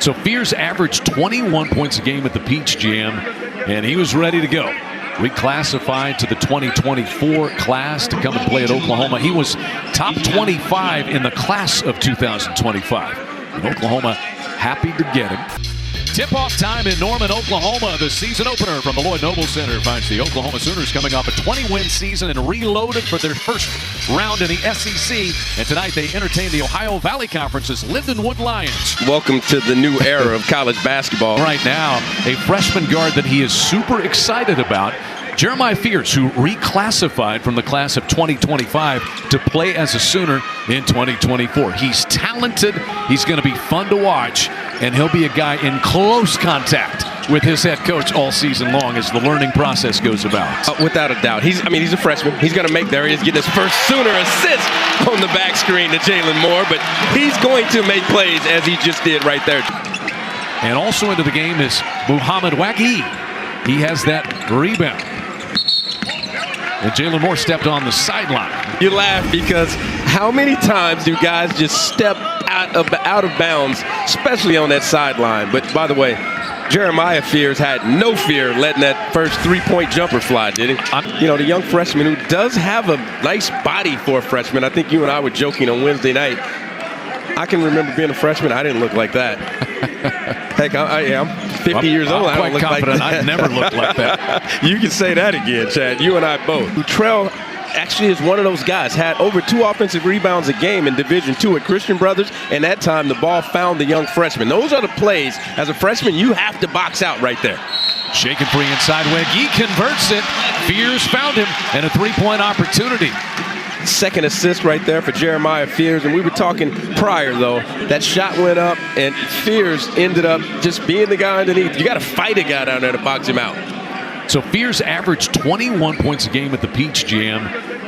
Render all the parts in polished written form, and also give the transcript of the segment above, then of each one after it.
So Fears averaged 21 points a game at the Peach Jam, and he was ready to go. Reclassified to the 2024 class to come and play at Oklahoma. He was top 25 in the class of 2025. And Oklahoma happy to get him. Tip-off time in Norman, Oklahoma. The season opener from the Lloyd Noble Center finds the Oklahoma Sooners coming off a 20-win season and reloaded for their first round in the SEC. And tonight they entertain the Ohio Valley Conference's Lindenwood Lions. Welcome to the new era of college basketball. Right now, a freshman guard that he is super excited about, Jeremiah Fears, who reclassified from the class of 2025 to play as a Sooner in 2024. He's talented, he's going to be fun to watch, and he'll be a guy in close contact with his head coach all season long as the learning process goes about. Without a doubt. He's a freshman. He's going to make, there he is, getting his first Sooner assist on the back screen to Jalen Moore, but he's going to make plays as he just did right there. And also into the game is Muhammad Wagi. He has that rebound. And Jalen Moore stepped on the sideline. You laugh because how many times do guys just step out of bounds, especially on that sideline? But by the way, Jeremiah Fears had no fear letting that first three-point jumper fly, did he? You know, the young freshman who does have a nice body for a freshman. I think you and I were joking on Wednesday night. I can remember being a freshman. I didn't look like that. Heck, I'm 50 years old. I'm quite confident I've never looked like that. You can say that again, Chad. You and I both. Trell actually is one of those guys. Had over 2 offensive rebounds a game in Division II at Christian Brothers, and that time the ball found the young freshman. Those are the plays. As a freshman, you have to box out right there. Shaken free inside Wagi converts it. Fears found him, and a three-point opportunity. Second assist right there for Jeremiah Fears. And we were talking prior, though, that shot went up and Fears ended up just being the guy underneath. You got to fight a guy down there to box him out. So Fears averaged 21 points a game at the Peach Jam,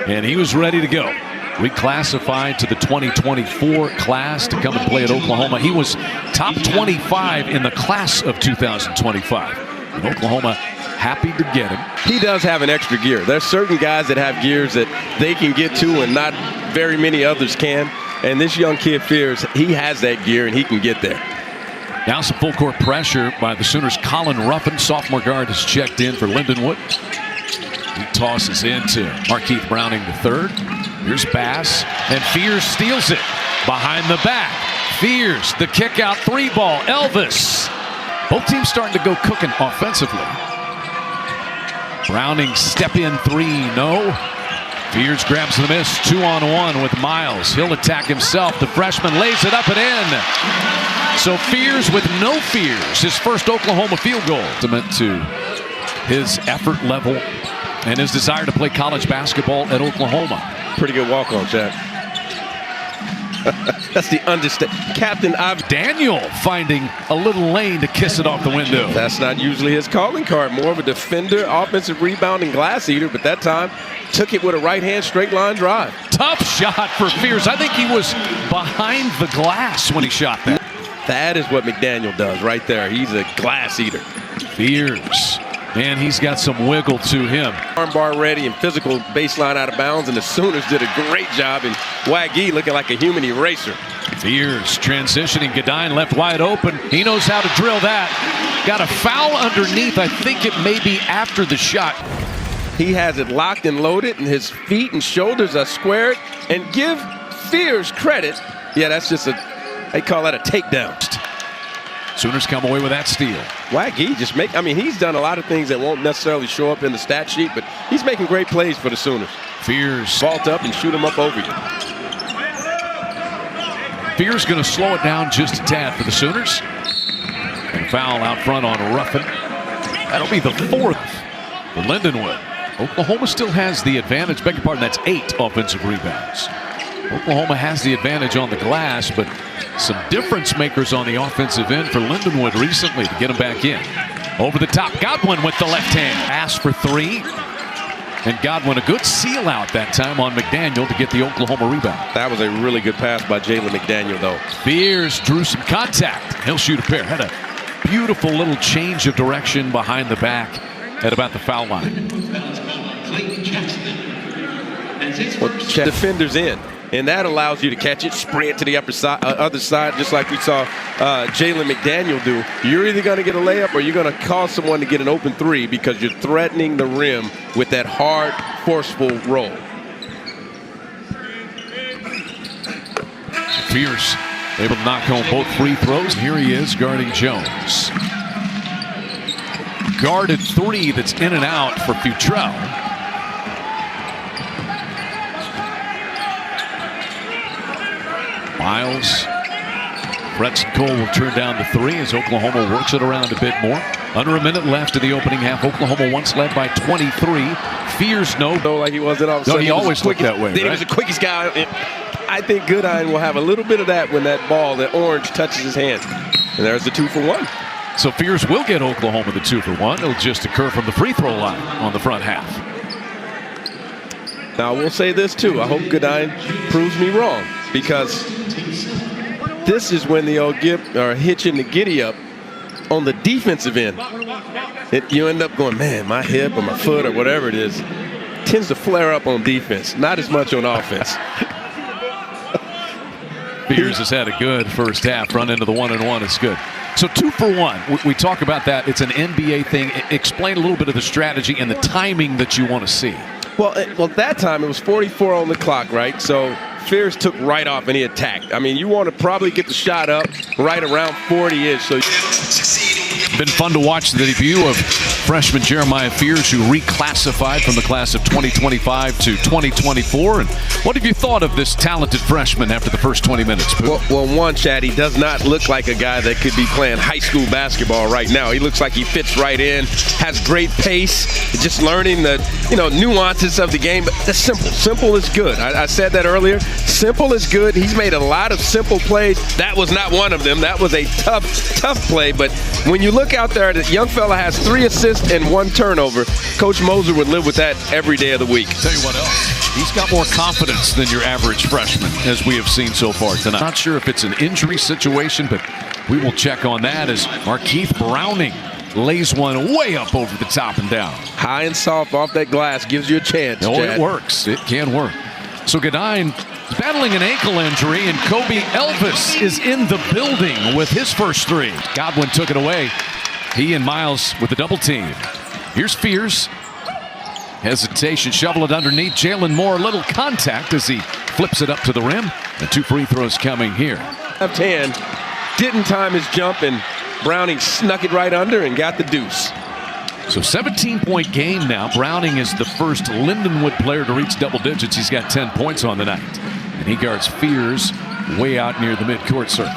and he was ready to go. Reclassified to the 2024 class to come and play at Oklahoma. He was top 25 in the class of 2025. And Oklahoma happy to get him. He does have an extra gear. There's certain guys that have gears that they can get to and not very many others can. And this young kid Fears, he has that gear and he can get there. Now some full court pressure by the Sooners. Colin Ruffin, sophomore guard, has checked in for Lindenwood. He tosses into Markeith Browning III. Here's Bass, and Fears steals it behind the back. Fears, the kick out three ball. Elvis. Both teams starting to go cooking offensively. Browning step in three, no. Fears grabs the miss, 2-on-1 with Miles. He'll attack himself. The freshman lays it up and in. So Fears with no fears, his first Oklahoma field goal. Testament to his effort level and his desire to play college basketball at Oklahoma. Pretty good walk-on, Chad. That's the understatement. Captain Daniel finding a little lane to kiss it off the window. That's not usually his calling card. More of a defender, offensive rebounding glass eater, but that time took it with a right-hand straight line drive. Tough shot for Fears. I think he was behind the glass when he shot that. That is what McDaniel does right there. He's a glass eater. Fears. And he's got some wiggle to him. Armbar ready and physical baseline out of bounds, and the Sooners did a great job. And Wagi looking like a human eraser. Fears transitioning. Godine left wide open. He knows how to drill that. Got a foul underneath. I think it may be after the shot. He has it locked and loaded, and his feet and shoulders are squared. And give Fears credit. Yeah, that's just they call that a takedown. Sooners come away with that steal. Wagi just he's done a lot of things that won't necessarily show up in the stat sheet, but he's making great plays for the Sooners. Fears. Vault up and shoot him up over you. Fears going to slow it down just a tad for the Sooners. And foul out front on Ruffin. That'll be the fourth for Lindenwood. Oklahoma still has the advantage. Beg your pardon, that's 8 offensive rebounds. Oklahoma has the advantage on the glass, but some difference makers on the offensive end for Lindenwood recently to get him back in. Over the top, Godwin with the left hand. Pass for 3. And Godwin, a good seal out that time on McDaniel to get the Oklahoma rebound. That was a really good pass by Jalen McDaniel, though. Fears drew some contact. He'll shoot a pair. Had a beautiful little change of direction behind the back at about the foul line. Well, defenders in. And that allows you to catch it, sprint to the other side, just like we saw Jalen McDaniel do. You're either going to get a layup or you're going to cause someone to get an open three because you're threatening the rim with that hard, forceful roll. Fierce able to knock home both free throws. And here he is guarding Jones. Guarded three that's in and out for Futrell. Miles. Fretz and Cole will turn down the three as Oklahoma works it around a bit more. Under a minute left in the opening half. Oklahoma once led by 23. Fears no. Like he wasn't all of a sudden. No, he always looked that way. Then he was the quickest guy. I think Goodine will have a little bit of that when that ball, that orange, touches his hand. And there's the 2 for 1. So Fears will get Oklahoma the 2 for 1. It'll just occur from the free throw line on the front half. Now, we'll say this, too. I hope Goodine proves me wrong, because this is when the old hitching the giddy up on the defensive end. You end up going, man, my hip or my foot or whatever it is tends to flare up on defense, not as much on offense. Fears has had a good first half. Run into the 1-and-1. It's good. So 2 for 1. We talk about that. It's an NBA thing. Explain a little bit of the strategy and the timing that you want to see. Well, that time it was 44 on the clock, right? So Fears took right off and he attacked. I mean, you want to probably get the shot up right around 40-ish. So been fun to watch the debut of freshman Jeremiah Fears, who reclassified from the class of 2025 to 2024. And what have you thought of this talented freshman after the first 20 minutes? Well, one, Chad, he does not look like a guy that could be playing high school basketball right now. He looks like he fits right in, has great pace, just learning the nuances of the game. But that's simple. Simple is good. I said that earlier. Simple is good. He's made a lot of simple plays. That was not one of them. That was a tough play. But when you look out there, the young fella has 3 assists and 1 turnover. Coach Moser would live with that every day of the week. Tell you what else, he's got more confidence than your average freshman, as we have seen so far tonight. Not sure if it's an injury situation, but we will check on that as Markeith Browning lays one way up over the top and down. High and soft off that glass gives you a chance. No, Chad. it works. It can work. So Goodine battling an ankle injury, and Kobe Elvis is in the building with his first 3. Godwin took it away. He and Miles with the double team. Here's Fears. Hesitation, shovel it underneath. Jalen Moore, a little contact as he flips it up to the rim. And 2 free throws coming here. Left hand, didn't time his jump, and Browning snuck it right under and got the deuce. So 17-point game now. Browning is the first Lindenwood player to reach double digits. He's got 10 points on the night. And he guards Fears way out near the midcourt circle.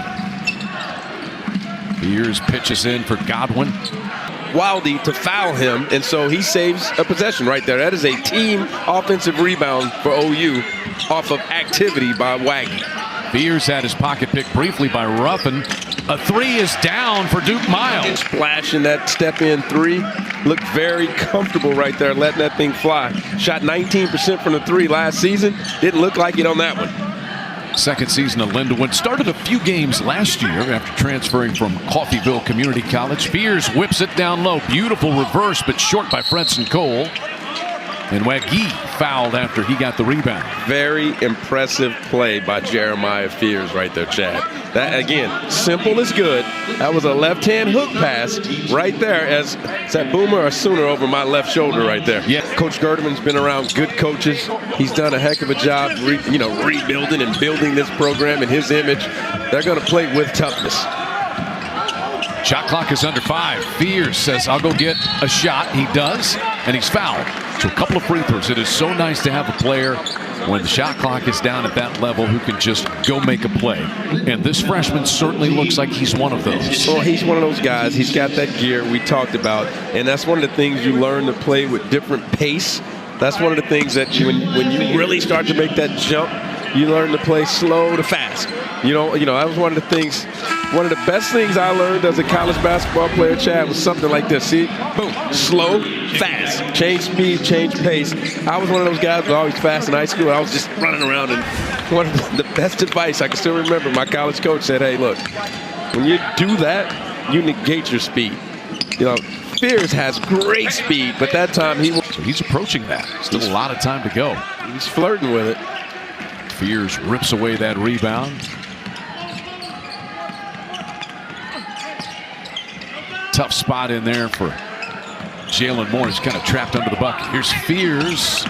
Fears pitches in for Godwin. Wildy to foul him, and so he saves a possession right there. That is a team offensive rebound for OU off of activity by Waggy. Fears had his pocket picked briefly by Ruffin. A 3 is down for Duke Miles. Splashing that step-in 3. Looked very comfortable right there, letting that thing fly. Shot 19% from the 3 last season. Didn't look like it on that one. Second season of Lindenwood. Started a few games last year after transferring from Coffeyville Community College. Fears whips it down low. Beautiful reverse, but short by Fretz and Cole. And Waggy fouled after he got the rebound. Very impressive play by Jeremiah Fears right there, Chad. That, again, simple is good. That was a left-hand hook pass right there. Is that Boomer or Sooner over my left shoulder right there? Yeah. Coach Gerdeman's been around good coaches. He's done a heck of a job rebuilding and building this program in his image. They're going to play with toughness. Shot clock is under 5. Fears says, I'll go get a shot. He does, and he's fouled. So a couple of free throws. It is so nice to have a player when the shot clock is down at that level who can just go make a play. And this freshman certainly looks like he's one of those. Well, he's one of those guys. He's got that gear we talked about, and that's one of the things you learn to play with different pace. That's one of the things that when you really start to make that jump, you learn to play slow to fast. That was one of the things. One of the best things I learned as a college basketball player, Chad, was something like this. See, boom, slow, fast, change speed, change pace. I was one of those guys who was always fast in high school. I was just running around, and one of the best advice I can still remember, my college coach said, hey, look, when you do that, you negate your speed. Fears has great speed, but that time he's approaching that. Still a lot of time to go. He's flirting with it. Fears rips away that rebound. tough spot in there for Jalen Moore. He's kind of trapped under the bucket. Here's Fears.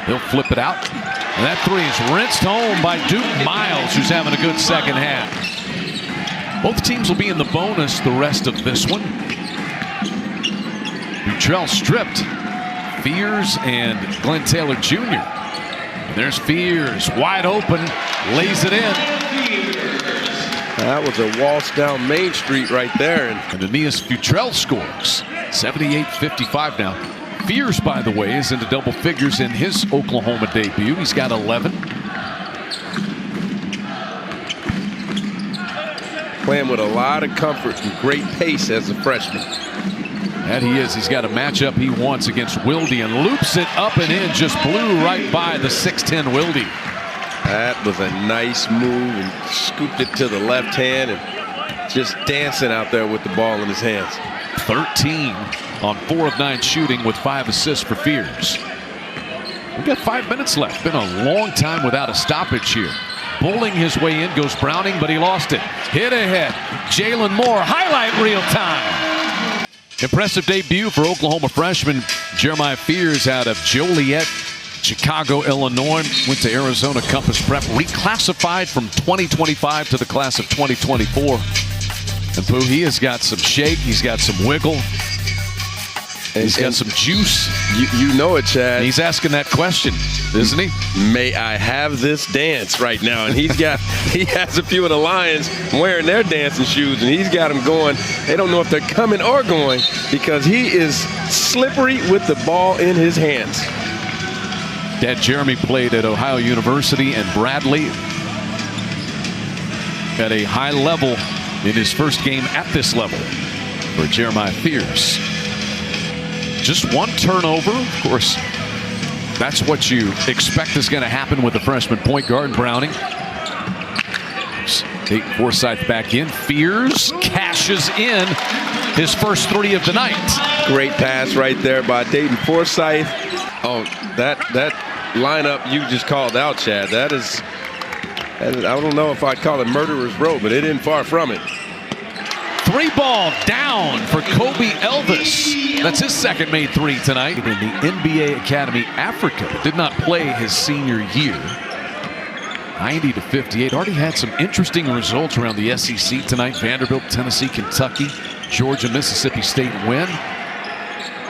He'll flip it out. And that three is rinsed home by Duke Miles, who's having a good second half. Both teams will be in the bonus the rest of this one. Butrell stripped. Fears and Glenn Taylor Jr. And there's Fears, wide open, lays it in. That was a waltz down Main Street right there. And Aeneas Butrell scores. 78-55 now. Fears, by the way, is into double figures in his Oklahoma debut. He's got 11. Playing with a lot of comfort and great pace as a freshman. That he is. He's got a matchup he wants against Wilde and loops it up and in. Just blew right by the 6'10 Wilde. That was a nice move and scooped it to the left hand and just dancing out there with the ball in his hands. 13 on 4 of 9 shooting with 5 assists for Fears. We've got 5 minutes left. Been a long time without a stoppage here. Bowling his way in goes Browning, but he lost it. Hit ahead. Jalen Moore, highlight reel time. Impressive debut for Oklahoma freshman Jeremiah Fears out of Joliet, Chicago, Illinois. Went to Arizona Compass Prep, reclassified from 2025 to the class of 2024. And Pooh, he has got some shake, he's got some wiggle, he's got some juice. You know it, Chad. He's asking that question, isn't he? May I have this dance right now? And he has a few of the Lions wearing their dancing shoes, and he's got them going. They don't know if they're coming or going because he is slippery with the ball in his hands. Dad Jeremy played at Ohio University and Bradley at a high level in his first game at this level for Jeremiah Fears. Just one turnover. Of course, that's what you expect is going to happen with the freshman point guard, Browning. Dayton Forsythe back in. Fears cashes in his first 3 of the night. Great pass right there by Dayton Forsythe. Oh, that lineup you just called out, Chad. That is, I don't know if I'd call it murderer's row, but it isn't far from it. 3-ball down for Kobe Elvis. That's his second made 3 tonight. In the NBA Academy Africa, did not play his senior year. 90-58. Already had some interesting results around the SEC tonight. Vanderbilt, Tennessee, Kentucky, Georgia, Mississippi State win.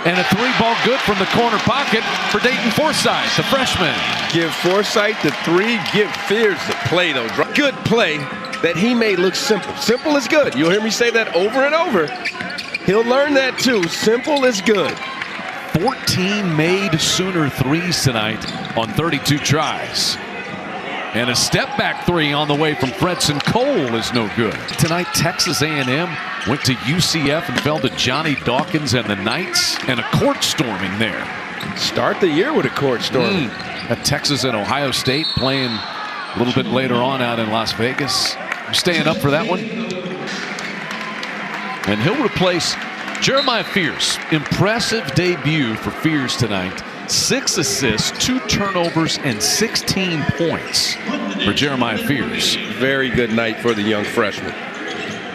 And a 3-ball good from the corner pocket for Dayton Forsythe, the freshman. Give Forsythe the 3, give Fears the play, though. Good play that he made look simple. Simple is good. You'll hear me say that over and over. He'll learn that too. Simple is good. 14 made Sooner 3s tonight on 32 tries. And a step back 3 on the way from Fredson Cole is no good. Tonight, Texas A&M went to UCF and fell to Johnny Dawkins and the Knights, and a court storming there. Start the year with a court storming. At Texas and Ohio State playing a little bit later on out in Las Vegas. I'm staying up for that one. And he'll replace Jeremiah Fears. Impressive debut for Fears tonight. 6 assists, 2 turnovers, and 16 points for Jeremiah Fears. Very good night for the young freshman.